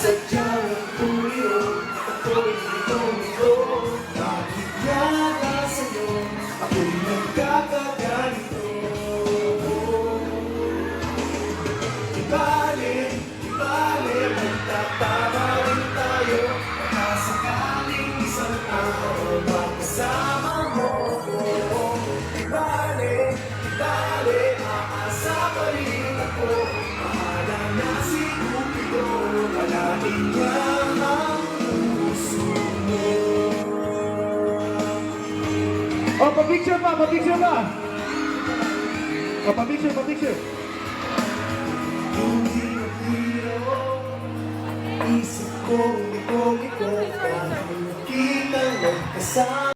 sadyang tuyo, ako'y ito. Bakit yata sa'yo, ako'y nagkakaganito. Ibalik, magtatama rin tayo. Baka sakaling isang araw makasama mo. Ibalik, aasa pa rin ako. Mahala na si Cupido, palaging niya ang puso mo. Oh, pa-picture pa! Oh, pa-picture! Hindi magbiro, isip ko, ikaw, parang nakitang magkasama.